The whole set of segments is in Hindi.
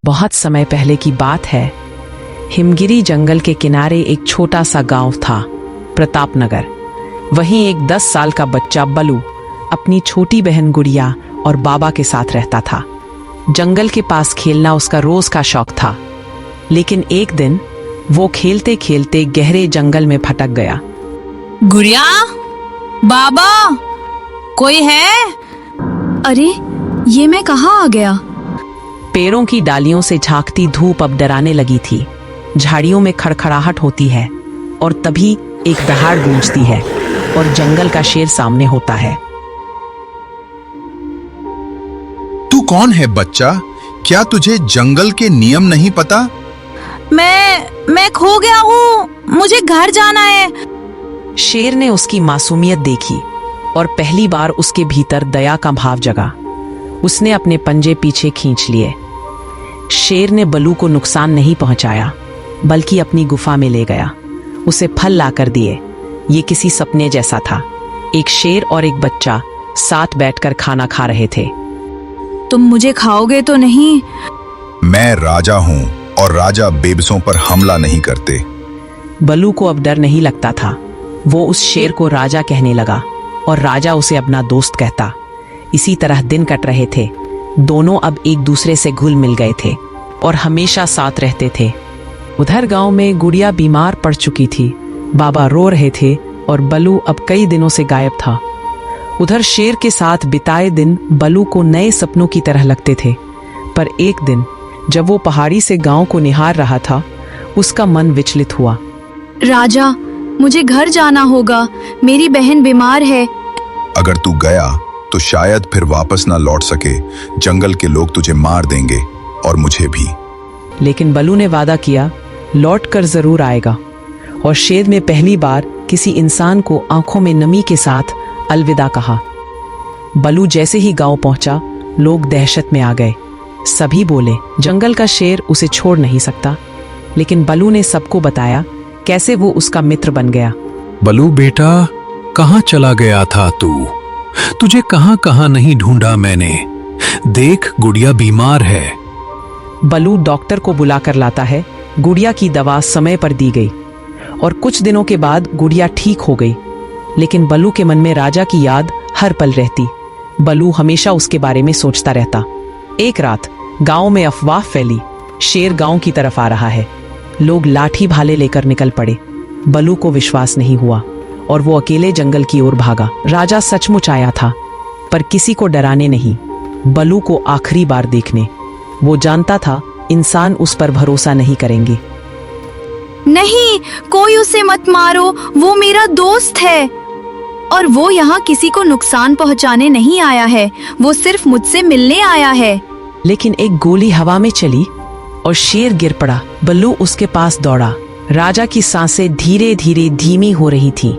बहुत समय पहले की बात है। हिमगिरी जंगल के किनारे एक छोटा सा गांव था, प्रतापनगर। वहीं एक 10 साल का बच्चा बलू अपनी छोटी बहन गुड़िया और बाबा के साथ रहता था। जंगल के पास खेलना उसका रोज का शौक था। लेकिन एक दिन वो खेलते खेलते गहरे जंगल में फटक गया। गुड़िया, बाबा, कोई है? अरे, ये मैं कहाँ आ गया? पेड़ों की डालियों से झांकती धूप अब डराने लगी थी। झाड़ियों में खड़खड़ाहट होती है और तभी एक दहाड़ गूंजती है और जंगल का शेर सामने होता है। तू कौन है बच्चा? क्या तुझे जंगल के नियम नहीं पता? मैं खो गया हूँ, मुझे घर जाना है। शेर ने उसकी मासूमियत देखी और पहली बार उसके भीतर दया का भाव जगा। उसने अपने पंजे पीछे खींच लिए। शेर ने बलू को नुकसान नहीं पहुंचाया, बल्कि अपनी गुफा में ले गया। उसे फल लाकर दिए। ये किसी सपने जैसा था। एक शेर और एक बच्चा साथ बैठकर खाना खा रहे थे। तुम मुझे खाओगे तो नहीं? मैं राजा हूँ और राजा बेबसों पर हमला नहीं करते। बलू को अब डर नहीं लगता था। वो उस शेर को राजा कहने लगा और राजा उसे अपना दोस्त कहता। इसी तरह दिन कट रहे थे। दोनों अब एक दूसरे से घुल मिल गए थे और हमेशा साथ रहते थे। उधर गांव में गुड़िया बीमार पड़ चुकी थी। बाबा रो रहे थे और बलू अब कई दिनों से गायब था। उधर शेर के साथ बिताए दिन बलू को नए सपनों की तरह लगते थे। पर एक दिन जब वो पहाड़ी से गांव को निहार रहा था, उसका मन विचलित हुआ। राजा, मुझे घर जाना होगा। मेरी बहन बीमार है। अगर तू गया तो शायद फिर वापस ना लौट सके। जंगल के लोग तुझे मार देंगे और मुझे भी। लेकिन बलू ने वादा किया, लौट कर जरूर आएगा। और शेर ने पहली बार किसी इंसान को आंखों में नमी के साथ अलविदा कहा। बलू जैसे ही गांव पहुंचा, लोग दहशत में आ गए। सभी बोले जंगल का शेर उसे छोड़ नहीं सकता। लेकिन बलू ने सबको बताया कैसे वो उसका मित्र बन गया। बलू बेटा, कहाँ चला गया था तू? तुझे कहाँ कहाँ नहीं ढूंढा मैंने। देख, गुड़िया बीमार है। बलू डॉक्टर को बुलाकर लाता है। गुड़िया की दवा समय पर दी गई और कुछ दिनों के बाद गुड़िया ठीक हो गई। लेकिन बलू के मन में राजा की याद हर पल रहती। बलू हमेशा उसके बारे में सोचता रहता। एक रात गांव में अफवाह फैली, शेर गांव की तरफ आ रहा है। लोग लाठी भाले लेकर निकल पड़े। बलू को विश्वास नहीं हुआ और वो अकेले जंगल की ओर भागा। राजा सचमुच आया था, पर किसी को डराने नहीं, बलू को आखिरी बार देखने। वो जानता था इंसान उस पर भरोसा नहीं करेंगे। नहीं, कोई उसे मत मारो, वो मेरा दोस्त है। और वो यहाँ किसी को नुकसान पहुँचाने नहीं आया है, वो सिर्फ मुझसे मिलने आया है। लेकिन एक गोली हवा में चली और शेर गिर पड़ा। बल्लू उसके पास दौड़ा। राजा की सांसें धीरे धीरे धीमी हो रही थीं।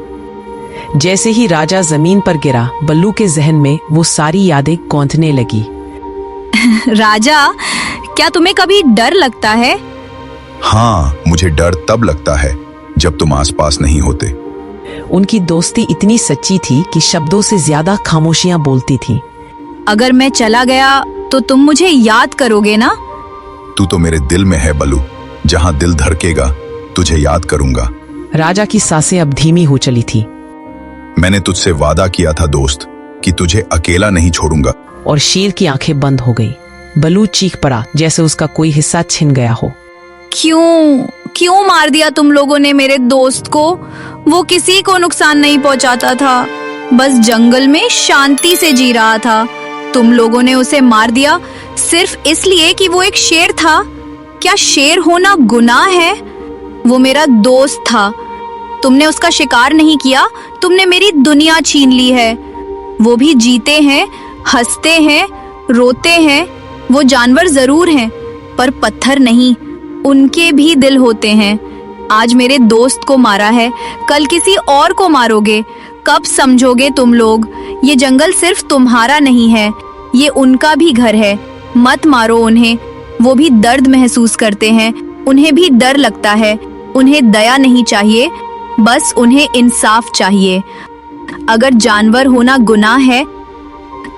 जैसे ही राजा जमीन पर गिरा, बल्लू के जहन में वो सारी यादें गूंजने लगी। राजा, क्या तुम्हें कभी डर लगता है? हाँ, मुझे डर तब लगता है जब तुम आसपास नहीं होते। उनकी दोस्ती इतनी सच्ची थी कि शब्दों से ज्यादा खामोशियां बोलती थीं। अगर मैं चला गया तो तुम मुझे याद करोगे ना? तू तो मेरे दिल में है बलू। जहाँ दिल धड़केगा तुझे याद करूंगा। राजा की सांसें अब धीमी हो चली थी। मैंने तुझसे वादा किया था दोस्त कि तुझे अकेला नहीं छोड़ूंगा। और शेर की आंखें बंद हो गई। बलू चीख पड़ा जैसे उसका कोई हिस्सा छिन गया हो। क्यों मार दिया तुम लोगों ने मेरे दोस्त को? वो किसी को नुकसान नहीं पहुंचाता था, बस जंगल में शांति से जी रहा था। तुम लोगों ने उसे मार दिया सिर्फ इसलिए कि वो एक शेर था। क्या शेर होना गुनाह है? वो मेरा दोस्त था। तुमने उसका शिकार नहीं किया, तुमने मेरी दुनिया छीन ली है। वो भी जीते हैं, हंसते हैं, रोते हैं। वो जानवर जरूर हैं, पर पत्थर नहीं। उनके भी दिल होते हैं। आज मेरे दोस्त को मारा है, कल किसी और को मारोगे। कब समझोगे तुम लोग? ये जंगल सिर्फ तुम्हारा नहीं है, ये उनका भी घर है। मत मारो उन्हें, वो भी दर्द महसूस करते हैं, उन्हें भी डर लगता है। उन्हें दया नहीं चाहिए, बस उन्हें इंसाफ चाहिए। अगर जानवर होना गुनाह है,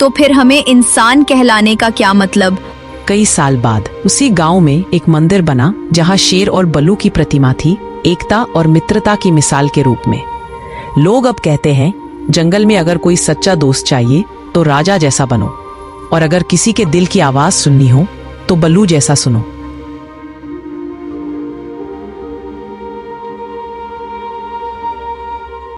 तो फिर हमें इंसान कहलाने का क्या मतलब? कई साल बाद उसी गांव में एक मंदिर बना जहां शेर और बल्लू की प्रतिमा थी, एकता और मित्रता की मिसाल के रूप में। लोग अब कहते हैं, जंगल में अगर कोई सच्चा दोस्त चाहिए तो राजा जैसा बनो, और अगर किसी के दिल की आवाज सुननी हो तो बल्लू जैसा सुनो।